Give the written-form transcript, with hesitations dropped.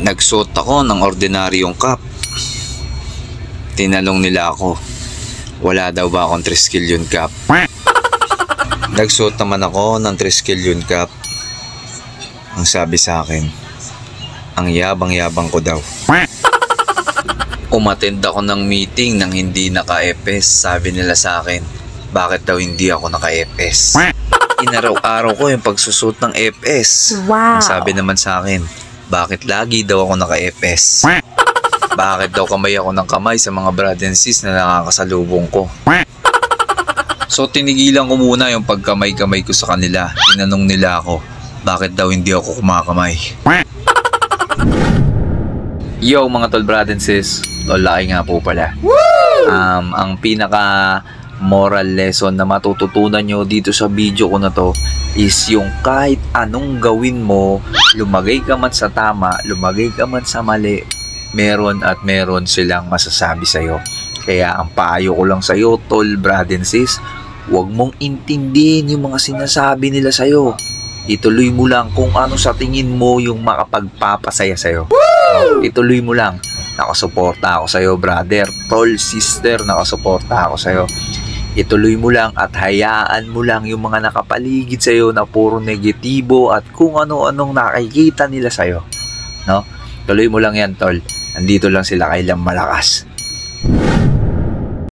Nagsuot ako ng ordinaryong cap. Tinanong nila ako, wala daw ba akong Triskelion cap? Nagsuot naman ako ng Triskelion cap. Ang sabi sa akin, ang yabang-yabang ko daw. Umattend ako ng meeting nang hindi naka-EPS. Sabi nila sa akin, bakit daw hindi ako naka-EPS? Inaraw-araw ko yung pagsusuot ng EPS. Wow. Ang sabi naman sa akin, bakit lagi daw ako naka-EPS? Bakit daw kamay ako ng kamay sa mga brad and sis na nakakasalubong ko? So tinigilan ko muna yung pagkamay-kamay ko sa kanila. Tinanong nila ako, bakit daw hindi ako kumakamay? Yo mga tol, brad and sis, laki nga po pala. Ang pinaka moral lesson na matututunan nyo dito sa video ko na to is yung kahit anong gawin mo, lumagay ka man sa tama, lumagay ka man sa mali, meron at meron silang masasabi sa'yo. Kaya ang payo ko lang sa'yo, tol, brad and sis, huwag mong intindihin yung mga sinasabi nila sa'yo. Ituloy mo lang kung ano sa tingin mo yung makapagpapasaya sa'yo. Ituloy mo lang. Nakasuporta ako sa'yo, brother, tol, sister, nakasuporta ako sa'yo. Ituloy mo lang at hayaan mo lang yung mga nakapaligid sa'yo na puro negatibo at kung ano-anong nakikita nila sa'yo. No? Tuloy mo lang yan, tol. Nandito lang sila kailang malakas.